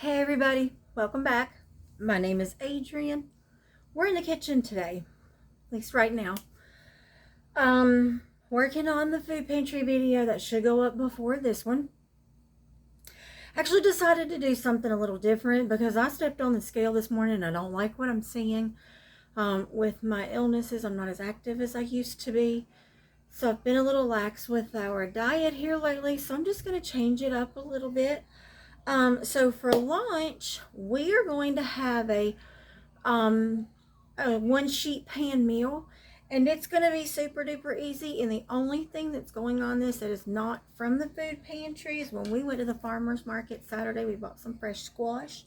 Hey everybody, welcome back. My name is Adrian. We're in the kitchen today, at least right now. Working on the food pantry video that should go up before this one. Actually decided to do something a little different because I stepped on the scale this morning and I don't like what I'm seeing. With my illnesses, I'm not as active as I used to be. So I've been a little lax with our diet here lately, so I'm just going to change it up a little bit. So for lunch, we are going to have a one sheet pan meal, and it's going to be super duper easy. And the only thing that's going on this that is not from the food pantry is when we went to the farmer's market Saturday, we bought some fresh squash.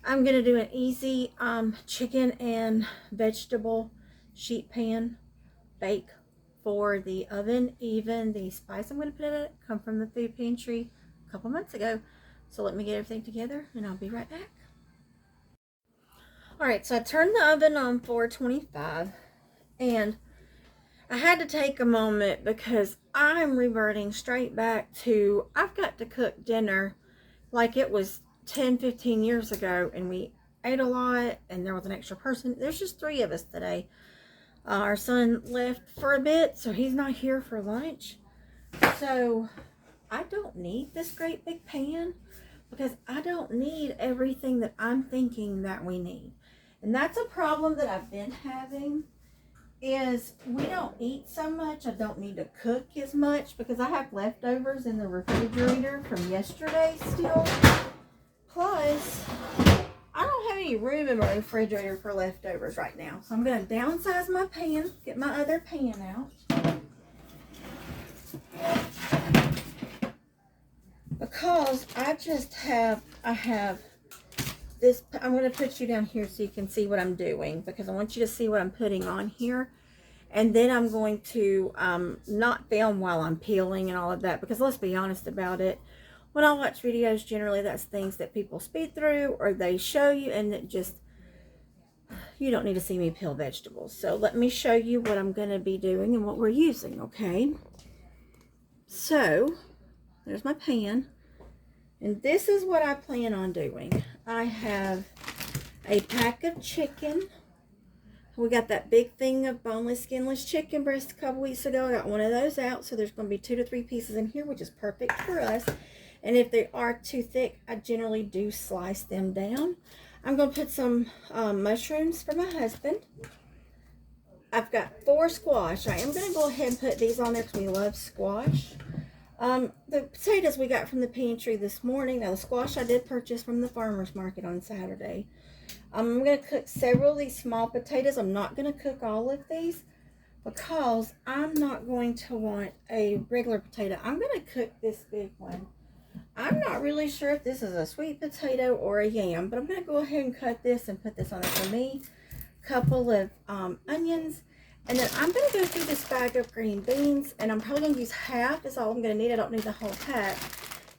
I'm going to do an easy chicken and vegetable sheet pan bake for the oven. Even the spice I'm going to put in it come from the food pantry a couple months ago. So let me get everything together and I'll be right back. Alright, so I turned the oven on 425 and I had to take a moment because I'm reverting straight back to I've got to cook dinner like it was 10-15 years ago, and we ate a lot and there was an extra person. There's just 3 of us today. Our son left for a bit, so he's not here for lunch. So I don't need this great big pan because I don't need everything that I'm thinking that we need. And that's a problem that I've been having, is we don't eat so much. I don't need to cook as much because I have leftovers in the refrigerator from yesterday still. Plus, I don't have any room in my refrigerator for leftovers right now. So I'm going to downsize my pan, get my other pan out. Because I have this. I'm going to put you down here so you can see what I'm doing, because I want you to see what I'm putting on here. And then I'm going to not film while I'm peeling and all of that, because let's be honest about it. When I watch videos, generally that's things that people speed through or they show you, and it just, you don't need to see me peel vegetables. So let me show you what I'm going to be doing and what we're using, okay? So there's my pan. And this is what I plan on doing. I have a pack of chicken. We got that big thing of boneless, skinless chicken breast a couple weeks ago. I got one of those out, so there's going to be 2 to 3 pieces in here, which is perfect for us. And if they are too thick, I generally do slice them down. I'm going to put some mushrooms for my husband. I've got 4 squash. I am going to go ahead and put these on there because we love squash. The potatoes we got from the pantry this morning. Now, the squash I did purchase from the farmer's market on Saturday. I'm going to cook several of these small potatoes. I'm not going to cook all of these because I'm not going to want a regular potato. I'm going to cook this big one. I'm not really sure if this is a sweet potato or a yam, but I'm going to go ahead and cut this and put this on there for me. A couple of onions. And then I'm going to go through this bag of green beans, and I'm probably going to use half is all I'm going to need. I don't need the whole pack.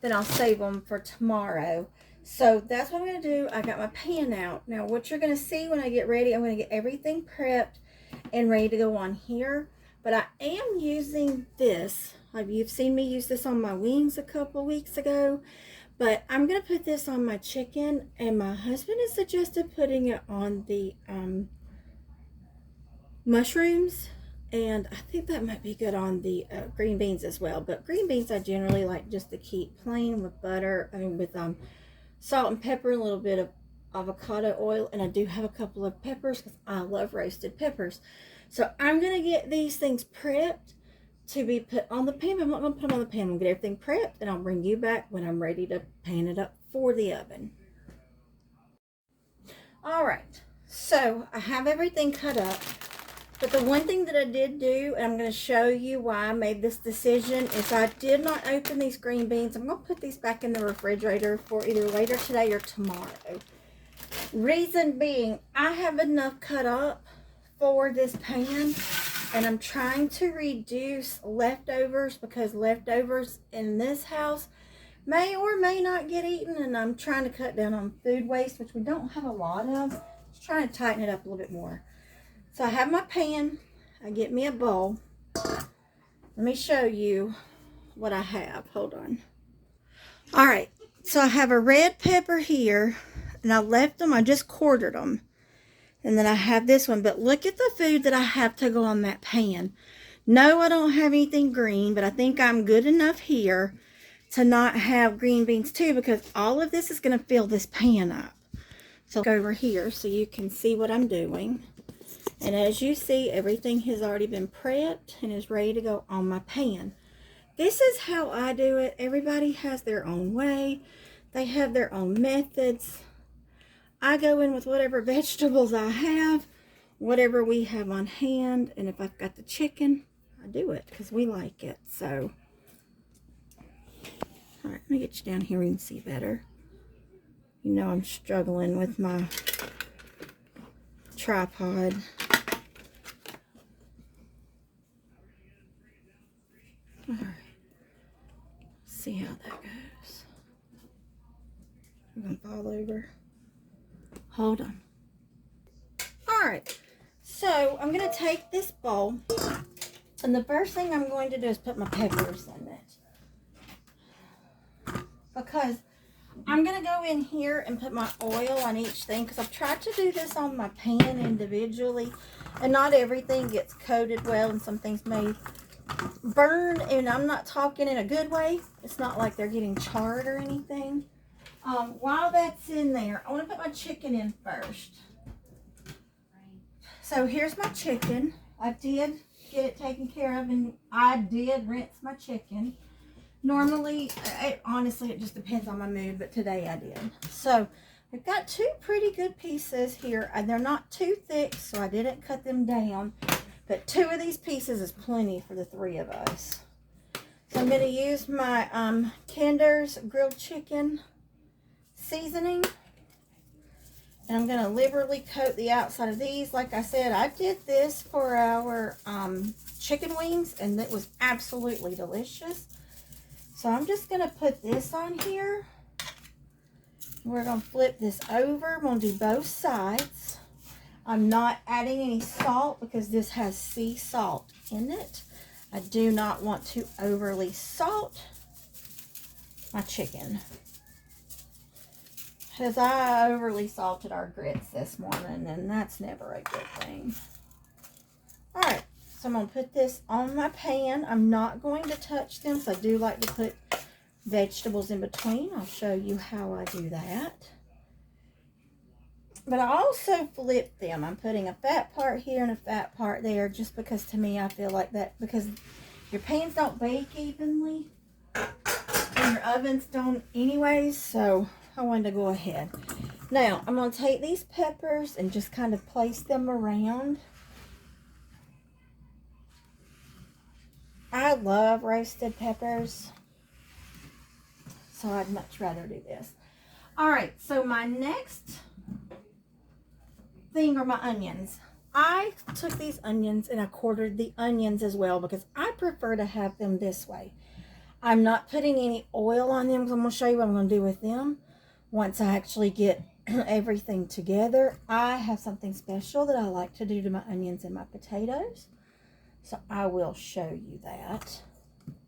Then I'll save them for tomorrow. So that's what I'm going to do. I got my pan out. Now what you're going to see when I get ready, I'm going to get everything prepped and ready to go on here. But I am using this. You've seen me use this on my wings a couple of weeks ago. But I'm going to put this on my chicken, and my husband has suggested putting it on the mushrooms, and I think that might be good on the green beans as well. But green beans I generally like just to keep plain with butter, with salt and pepper, and a little bit of avocado oil. And I do have a couple of peppers because I love roasted peppers. So I'm going to get these things prepped to be put on the pan. I'm not going to put them on the pan. I'm going to get everything prepped, and I'll bring you back when I'm ready to pan it up for the oven. Alright, so I have everything cut up. But the one thing that I did do, and I'm going to show you why I made this decision, is I did not open these green beans. I'm going to put these back in the refrigerator for either later today or tomorrow. Reason being, I have enough cut up for this pan, and I'm trying to reduce leftovers because leftovers in this house may or may not get eaten, and I'm trying to cut down on food waste, which we don't have a lot of. Just trying to tighten it up a little bit more. So I have my pan. I get me a bowl. Let me show you what I have. Hold on. All right. So I have a red pepper here, and I left them, I just quartered them. And then I have this one, but look at the food that I have to go on that pan. No, I don't have anything green, but I think I'm good enough here to not have green beans too, because all of this is going to fill this pan up. So go over here so you can see what I'm doing. And as you see, everything has already been prepped and is ready to go on my pan. This is how I do it. Everybody has their own way. They have their own methods. I go in with whatever vegetables I have, whatever we have on hand, and if I've got the chicken, I do it because we like it. So, all right, let me get you down here where you can see better. You know I'm struggling with my tripod. All right, see how that goes. I'm gonna fall over. Hold on. All right, so I'm gonna take this bowl, and the first thing I'm going to do is put my peppers in it, because I'm gonna go in here and put my oil on each thing, because I've tried to do this on my pan individually, and not everything gets coated well, and some things may burn, and I'm not talking in a good way. It's not like they're getting charred or anything. While that's in there, I want to put my chicken in first. So here's my chicken. I did get it taken care of, and I did rinse my chicken. Normally, honestly, it just depends on my mood, but today I did. So I've got two pretty good pieces here, and they're not too thick, so I didn't cut them down. But two of these pieces is plenty for the three of us. So I'm going to use my Kinder's grilled chicken seasoning, and I'm going to liberally coat the outside of these. Like I said, I did this for our chicken wings, and it was absolutely delicious. So I'm just going to put this on here. We're going to flip this over. We're going to do both sides. I'm not adding any salt because this has sea salt in it. I do not want to overly salt my chicken, because I overly salted our grits this morning, and that's never a good thing. All right, so I'm going to put this on my pan. I'm not going to touch them, so I do like to put vegetables in between. I'll show you how I do that. But I also flip them. I'm putting a fat part here and a fat part there, just because to me I feel like that, because your pans don't bake evenly and your ovens don't anyways, so I wanted to go ahead. Now I'm going to take these peppers and just kind of place them around. I love roasted peppers, so I'd much rather do this. All right, so my next thing are my onions. I took these onions and I quartered the onions as well, because I prefer to have them this way. I'm not putting any oil on them, because I'm going to show you what I'm going to do with them once I actually get everything together. I have something special that I like to do to my onions and my potatoes, so I will show you that.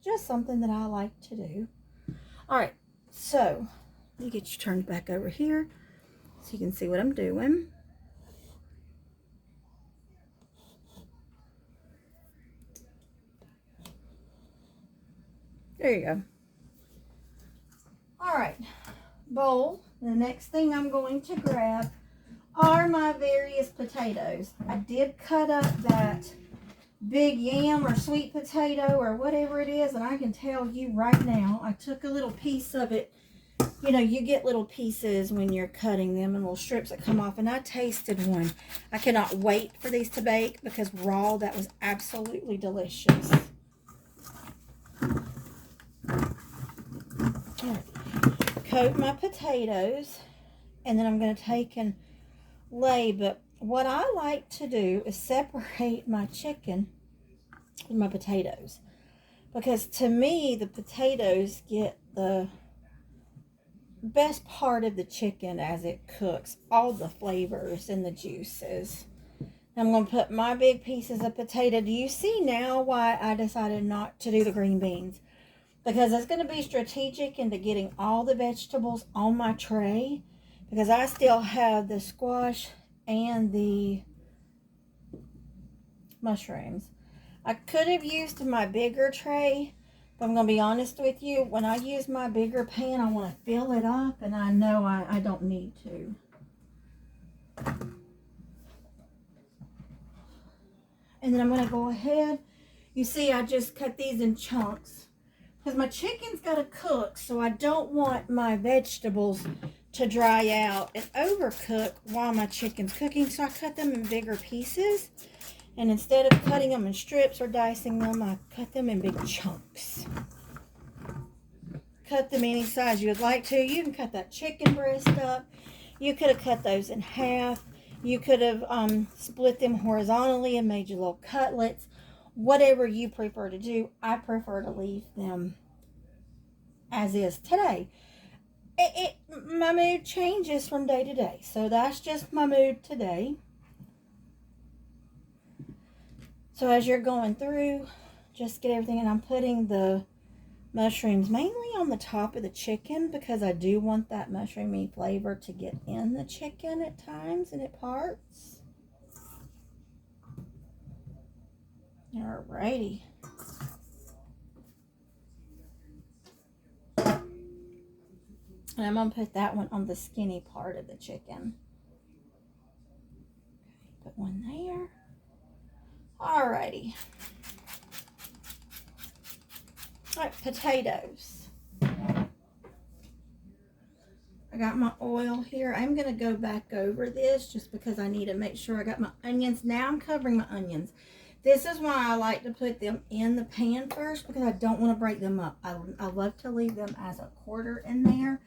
Just something that I like to do. All right, so let me get you turned back over here so you can see what I'm doing. There you go. All right, bowl. The next thing I'm going to grab are my various potatoes. I did cut up that big yam or sweet potato or whatever it is, and I can tell you right now, I took a little piece of it. You know, you get little pieces when you're cutting them and little strips that come off, and I tasted one. I cannot wait for these to bake, because raw, that was absolutely delicious. Coat my potatoes, and then I'm going to take and lay. But what I like to do is separate my chicken with my potatoes, because to me the potatoes get the best part of the chicken as it cooks, all the flavors and the juices. I'm going to put my big pieces of potato. Do you see now why I decided not to do the green beans? because it's going to be strategic into getting all the vegetables on my tray, because I still have the squash and the mushrooms. I could have used my bigger tray, but I'm going to be honest with you, when I use my bigger pan, I want to fill it up, and I know I don't need to. And then I'm going to go ahead. You see, I just cut these in chunks because my chicken's got to cook, so I don't want my vegetables to dry out and overcook while my chicken's cooking. So I cut them in bigger pieces, and instead of cutting them in strips or dicing them, I cut them in big chunks. Cut them any size you would like to. You can cut that chicken breast up. You could have cut those in half. You could have split them horizontally and made your little cutlets. Whatever you prefer to do. I prefer to leave them as is today. My mood changes from day to day. So that's just my mood today. So as you're going through, just get everything. And I'm putting the mushrooms mainly on the top of the chicken because I do want that mushroomy flavor to get in the chicken at times and at parts. Alrighty. And I'm going to put that one on the skinny part of the chicken. Okay, put one there. Alrighty. Alright, potatoes. I got my oil here. I'm going to go back over this just because I need to make sure I got my onions. Now I'm covering my onions. This is why I like to put them in the pan first, because I don't want to break them up. I love to leave them as a quarter in there.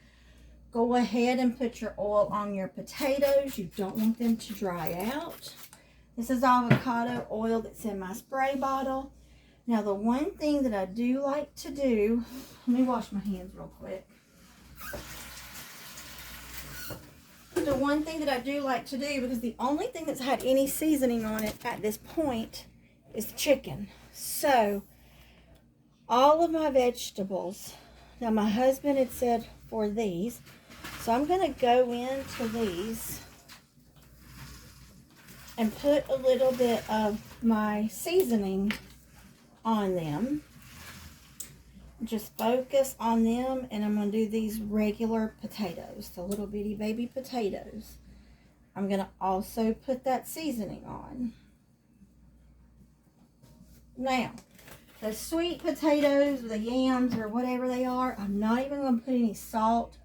Go ahead and put your oil on your potatoes. You don't want them to dry out. This is avocado oil that's in my spray bottle. Now, the one thing that I do like to do, let me wash my hands real quick. The one thing that I do like to do, because the only thing that's had any seasoning on it at this point is the chicken. So, all of my vegetables, now my husband had said for these, so I'm going to go into these and put a little bit of my seasoning on them. Just focus on them, and I'm going to do these regular potatoes, the little bitty baby potatoes. I'm going to also put that seasoning on. Now, the sweet potatoes, the yams, or whatever they are, I'm not even going to put any salt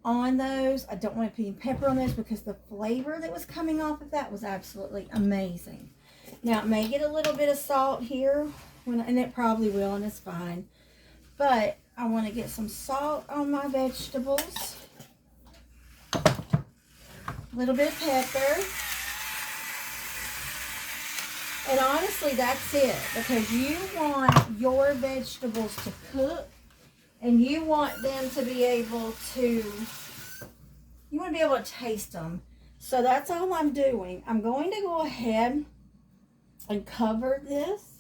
on those. I don't want to put any pepper on those because the flavor that was coming off of that was absolutely amazing. Now, it may get a little bit of salt here, and it probably will, and it's fine. But I want to get some salt on my vegetables. A little bit of pepper. And honestly, that's it. Because you want your vegetables to cook. And you want them to be able to, taste them. So that's all I'm doing. I'm going to go ahead and cover this.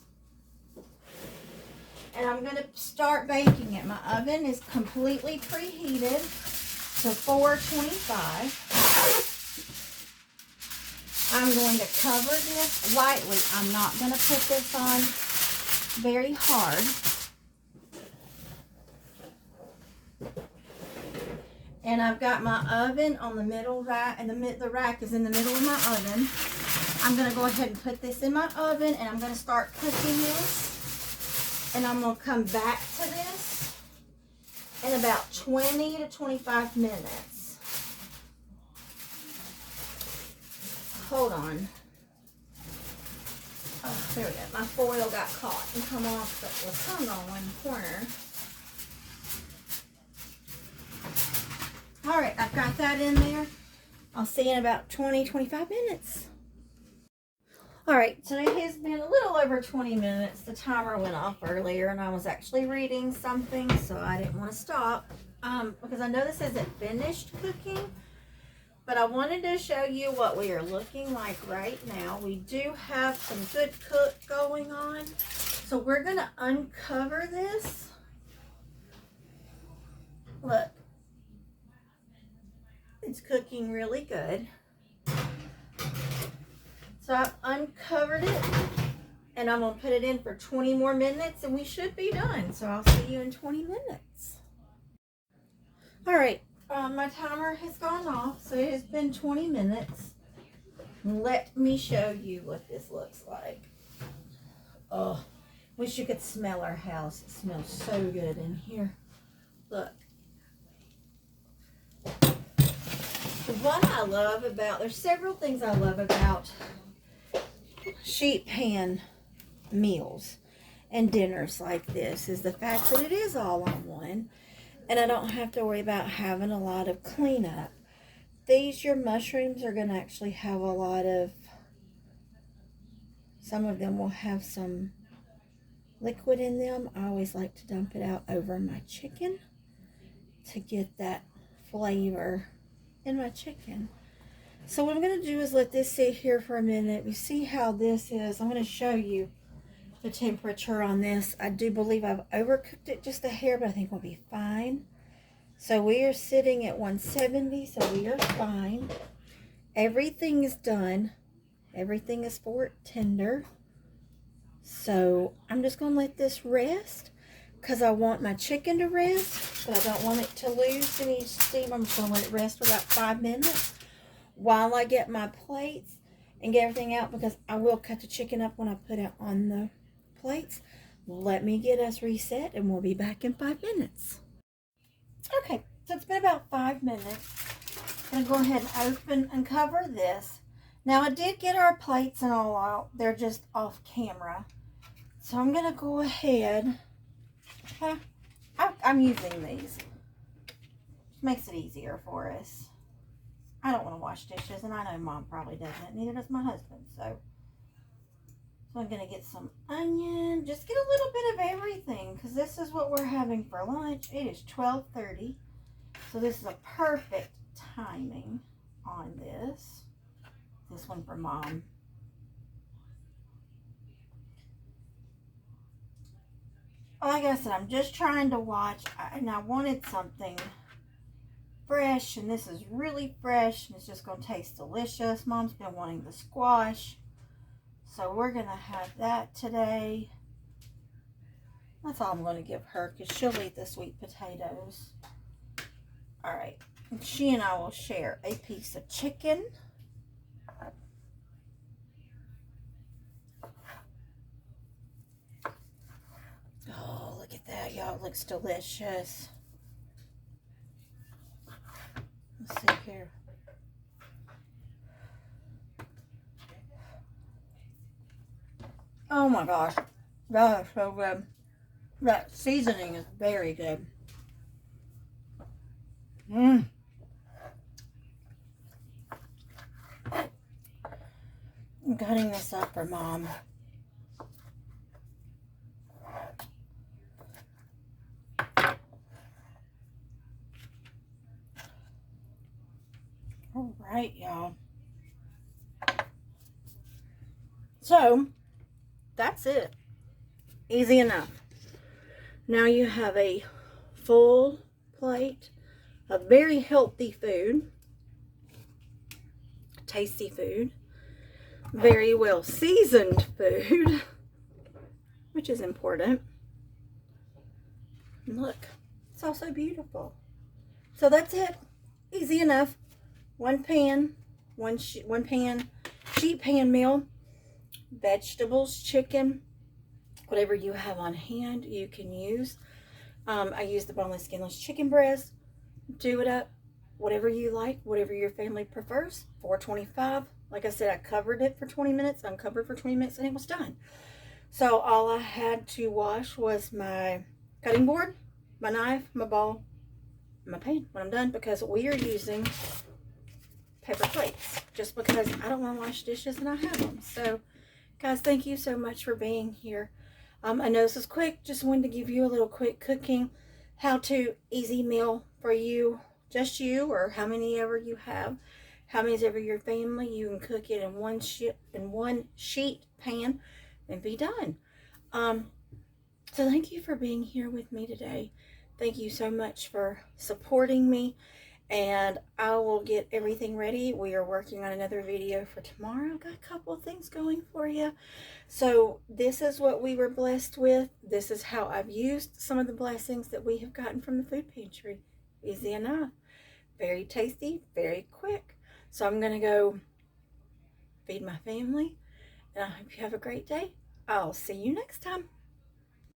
And I'm going to start baking it. My oven is completely preheated to 425. I'm going to cover this lightly. I'm not going to put this on very hard. And I've got my oven on the middle rack, and the rack is in the middle of my oven. I'm going to go ahead and put this in my oven, and I'm going to start cooking this. And I'm going to come back to this in about 20 to 25 minutes. Hold on. Oh, there we go. My foil got caught and come off, but was hung on one corner. All right, I've got that in there. I'll see you in about 20, 25 minutes. All right, so it has been a little over 20 minutes. The timer went off earlier, and I was actually reading something, so I didn't want to stop because I know this isn't finished cooking, but I wanted to show you what we are looking like right now. We do have some good cook going on, so we're going to uncover this Look, it's cooking really good. So I've uncovered it, and I'm going to put it in for 20 more minutes, and we should be done. So I'll see you in 20 minutes. All right, my timer has gone off, so it has been 20 minutes. Let me show you what this looks like. Oh, wish you could smell our house. It smells so good in here. Look. What I love about, there's several things I love about sheet pan meals and dinners like this, is the fact that it is all on one, and I don't have to worry about having a lot of cleanup. These, your mushrooms are going to actually have a lot of, some of them will have some liquid in them. I always like to dump it out over my chicken to get that flavor in my chicken. So what I'm going to do is let this sit here for a minute. We see how this is. I'm going to show you the temperature on this. I do believe I've overcooked it just a hair, but I think we'll be fine. So we are sitting at 170, so we are fine. Everything is done. Everything is fork tender. So I'm just going to let this rest because I want my chicken to rest, but I don't want it to lose any steam. I'm just going to let it rest for about 5 minutes while I get my plates and get everything out, because I will cut the chicken up when I put it on the plates. Let me get us reset and we'll be back in 5 minutes. Okay, so it's been about 5 minutes. I'm going to go ahead and open and cover this. Now I did get our plates and all out. They're just off camera. So I'm going to go ahead. I'm using these. Makes it easier for us. I don't want to wash dishes, and I know Mom probably doesn't. Neither does my husband. So I'm going to get some onion. Just get a little bit of everything, because this is what we're having for lunch. It is 12:30. So this is a perfect timing on this. This one for Mom. Like I said, I'm just trying to watch, and I wanted something fresh, and this is really fresh, and it's just going to taste delicious. Mom's been wanting the squash, so we're going to have that today. That's all I'm going to give her, because she'll eat the sweet potatoes. All right, and she and I will share a piece of chicken. Oh, look at that, y'all. It looks delicious. Let's see here. Oh my gosh, that is so good. That seasoning is very good. I'm cutting this up for Mom. All right, y'all. So that's it. Easy enough. Now you have a full plate of very healthy food, tasty food, very well seasoned food, which is important. And look, it's also beautiful. So that's it. Easy enough. One pan sheet pan meal, vegetables, chicken, whatever you have on hand you can use. I use the boneless skinless chicken breast. Do it up whatever you like, whatever your family prefers. $4.25. Like I said, I covered it for 20 minutes, uncovered for 20 minutes, and it was done. So all I had to wash was my cutting board, my knife, my bowl, my pan when I'm done, because we are using paper plates just because I don't want to wash dishes and I have them. So guys, thank you so much for being here. I know this is quick, just wanted to give you a little quick cooking how-to easy meal for you, just you, or how many ever you have, how many is ever your family. You can cook it in one sheet pan and be done. So thank you for being here with me today. Thank you so much for supporting me, and I will get everything ready. We are working on another video for tomorrow. Got a couple of things going for you. So this is what we were blessed with. This is how I've used some of the blessings that we have gotten from the food pantry. Easy enough. Very tasty, very quick. So I'm going to go feed my family, and I hope you have a great day. I'll see you next time.